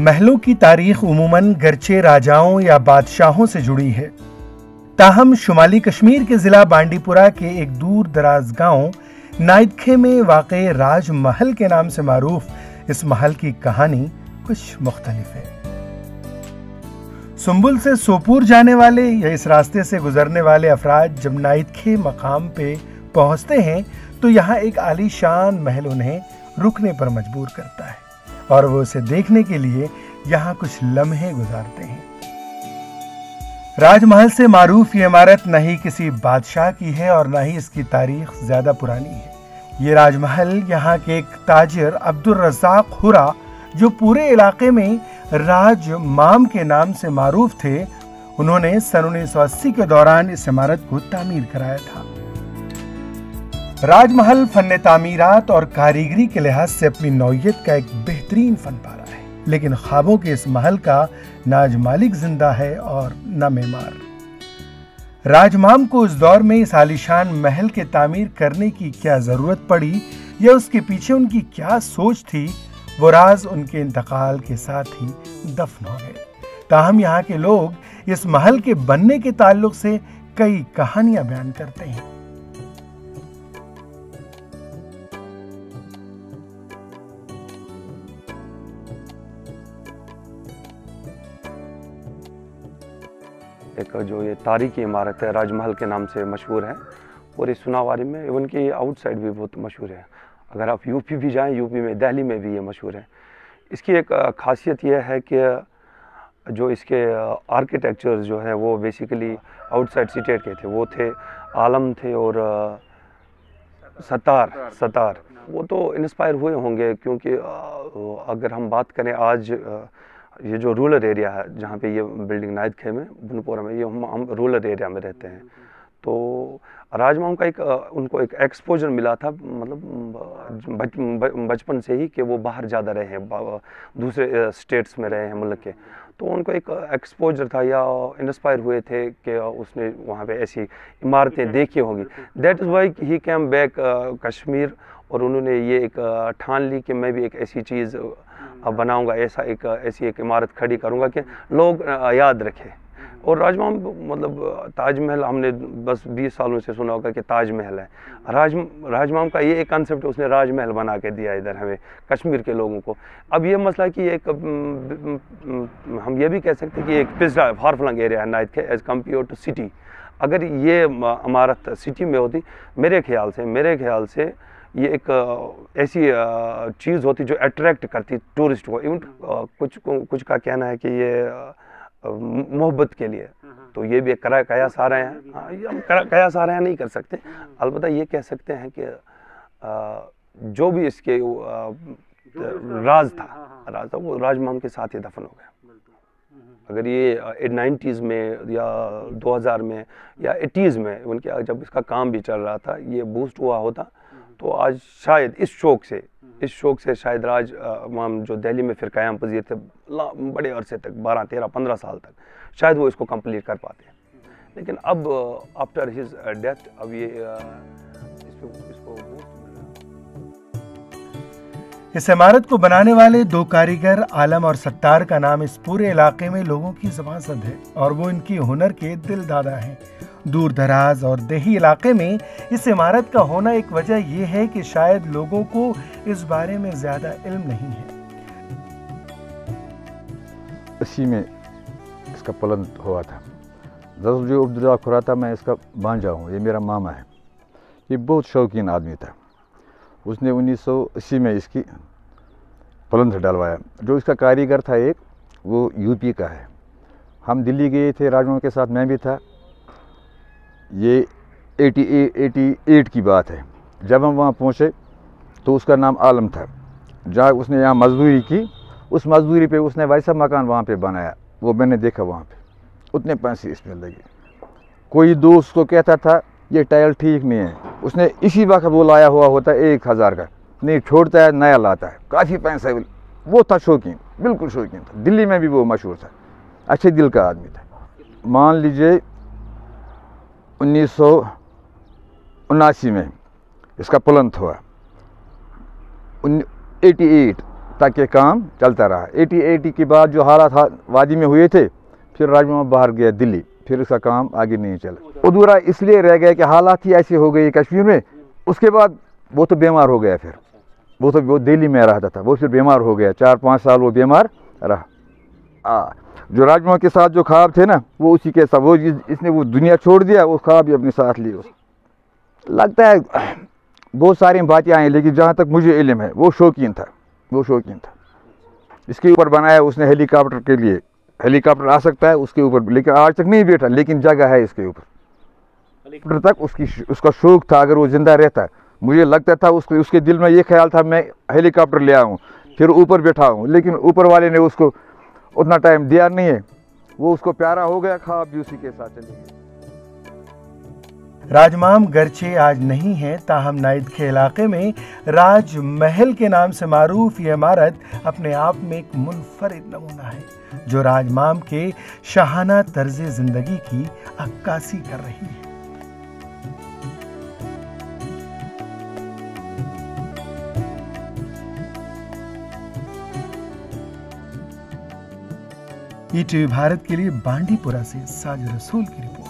महलों की तारीख उमूमन गरचे राजाओं या बादशाहों से जुड़ी है, ताहम शुमाली कश्मीर के ज़िला बांडीपुरा के एक दूर दराज गांव नाइदखे में वाक़े राज महल के नाम से मारूफ इस महल की कहानी कुछ मुख्तलिफ है। सुंबुल से सोपूर जाने वाले या इस रास्ते से गुजरने वाले अफराद जब नाइदखे मकाम पे पहुंचते हैं तो यहाँ एक आलीशान महल उन्हें रुकने पर मजबूर करता है और वो उसे देखने के लिए यहाँ कुछ लम्हे गुजारते हैं। राजमहल से मारूफ ये इमारत न ही किसी बादशाह की है और न ही इसकी तारीख ज्यादा पुरानी है। ये राजमहल यहाँ के एक ताजिर अब्दुल रज़ाक हुरा, जो पूरे इलाके में राज माम के नाम से मारूफ थे, उन्होंने सन 1980 के दौरान इस इमारत को तामीर कराया था। राजमहल फन तामीरात और कारीगरी के लिहाज से अपनी नौइयत का एक बेहतरीन फन पारा है, लेकिन ख्वाबों के इस महल का न आज मालिक जिंदा है और न मेमार। राजमाम को उस दौर में इस आलीशान महल के तामीर करने की क्या जरूरत पड़ी या उसके पीछे उनकी क्या सोच थी, वो राज उनके इंतकाल के साथ ही दफन हो गए। ताहम यहाँ के लोग इस महल के बनने के ताल्लुक से कई कहानियां बयान करते हैं। एक जो ये तारीखी इमारत है राजमहल के नाम से मशहूर है, पूरी सुनावारी में, इवन की आउटसाइड भी बहुत मशहूर है। अगर आप यूपी भी जाएं, यूपी में दिल्ली में भी ये मशहूर है। इसकी एक खासियत यह है कि जो इसके आर्किटेक्चर जो है वो बेसिकली आउटसाइड स्टेट के थे, वो थे आलम थे और सतार। वो तो इंस्पायर हुए होंगे क्योंकि अगर हम बात करें आज ये जो रूरल एरिया है जहाँ पे ये बिल्डिंग नाइदखे में बनपुरा में, ये हम रूरल एरिया में रहते हैं, तो राजमाम का एक उनको एक एक्सपोजर मिला था, मतलब बचपन से ही कि वो बाहर ज़्यादा रहे हैं, दूसरे स्टेट्स में रहे हैं मुल्क के, तो उनको एक एक्सपोजर था या इंस्पायर हुए थे कि उसने वहाँ पे ऐसी इमारतें देखी होंगी। That is why he came back Kashmir, और उन्होंने ये एक ठान ली कि मैं भी एक ऐसी चीज़ बनाऊंगा, ऐसी एक इमारत खड़ी करूंगा कि लोग याद रखें। और राजमाम मतलब ताजमहल हमने बस 20 सालों से सुना होगा कि ताजमहल है, राजमाम का ये एक कंसेप्ट उसने राजमहल बना के दिया इधर हमें कश्मीर के लोगों को। अब ये मसला कि एक हम ये भी कह सकते हैं कि एक पिछड़ा फार फ्लंग एरिया है नाइदखे एज कम्पेयर टू सिटी। अगर ये इमारत सिटी में होती, मेरे ख्याल से ये एक ऐसी चीज़ होती जो अट्रैक्ट करती टूरिस्ट को। इवन कुछ का कहना है कि ये मोहब्बत के लिए, तो ये भी एक कयास आ रहे हैं। हाँ, ये हम कयास आ रहे हैं नहीं कर सकते, अलबत्ता ये कह सकते हैं कि जो भी इसके राज था वो राजमाम के साथ ही दफन हो गया। अगर ये 90s में या 2000 में या 80s में उनके जब इसका काम भी चल रहा था, ये बूस्ट हुआ होता, तो आज शायद इस शौक से शायद राजमाम जो दिल्ली में फिर क़याम पज़ीर थे बड़े अरसे तक, 12, 13, 15 साल तक, शायद वो इसको कंप्लीट कर पाते हैं। लेकिन अब आफ्टर हिज डेथ अब ये इसको इस इमारत को बनाने वाले दो कारीगर आलम और सत्तार का नाम इस पूरे इलाके में लोगों की ज़बान है और वो इनकी हुनर के दिल दादा हैं। दूर दराज और देही इलाके में इस इमारत का होना एक वजह यह है कि शायद लोगों को इस बारे में ज्यादा इल्म नहीं है। इसी में इसका पलन हुआ था। दरअसल जो अब्दुल रज़ाक हुरा था, मैं इसका भांजा हूँ, ये मेरा मामा है। ये बहुत शौकीन आदमी था। उसने 1980 में इसकी पलंथ डलवाया। जो इसका कारीगर था एक, वो यूपी का है। हम दिल्ली गए थे राजमाम के साथ, मैं भी था। ये 88 की बात है। जब हम वहाँ पहुँचे तो उसका नाम आलम था। जहाँ उसने यहाँ मजदूरी की, उस मजदूरी पे उसने वैसा मकान वहाँ पे बनाया, वो मैंने देखा वहाँ पे। उतने पैसे इसमें लगे। कोई दोस्त को कहता था ये टाइल ठीक नहीं है, उसने इसी वक्त वो लाया हुआ होता है 1000 का, नहीं छोड़ता है नया लाता है, काफ़ी पैसा। वो था शौकीन, बिल्कुल शौकीन था। दिल्ली में भी वो मशहूर था, अच्छे दिल का आदमी था। मान लीजिए 1979 में इसका पलंथ हुआ, 88 तक ये काम चलता रहा। 80 के बाद जो हालात वादी में हुए थे, फिर राजमामा बाहर गया दिल्ली, फिर उसका काम आगे नहीं चला। अधूरा इसलिए रह गया कि हालात ही ऐसे हो गए कश्मीर में। उसके बाद वो तो बीमार हो गया, फिर वो दिल्ली में रहता था, वो फिर बीमार हो गया, 4-5 साल वो बीमार रहा। जो राजमामा के साथ जो ख्वाब थे ना, वो उसी के साथ वो इसने वो दुनिया छोड़ दिया, वो ख्वाब भी अपने साथ लिए। लगता है बहुत सारी बातें आई, लेकिन जहाँ तक मुझे इल्म है वो शौकीन था। इसके ऊपर बनाया उसने हेलीकॉप्टर के लिए, हेलीकॉप्टर आ सकता है उसके ऊपर, लेकिन आज तक नहीं बैठा, लेकिन जगह है इसके ऊपर। हेलीकॉप्टर तक उसका शौक था। अगर वो जिंदा रहता, मुझे लगता था उसके दिल में ये ख्याल था मैं हेलीकॉप्टर ले आऊँ, फिर ऊपर बैठा हूँ, लेकिन ऊपर वाले ने उसको उतना टाइम दिया नहीं है। वो उसको प्यारा हो गया, ख्वाब भी उसी के साथ चले गए। राजमाम गरचे आज नहीं है, ताहम नाइद के इलाके में राज महल के नाम से मारूफ ये इमारत अपने आप में एक मुनफरिद नमूना है, जो राजमाम के शाहाना तर्ज जिंदगी की अक्कासी कर रही है। ईटीवी भारत के लिए बांडीपुरा से साजिद रसूल की रिपोर्ट।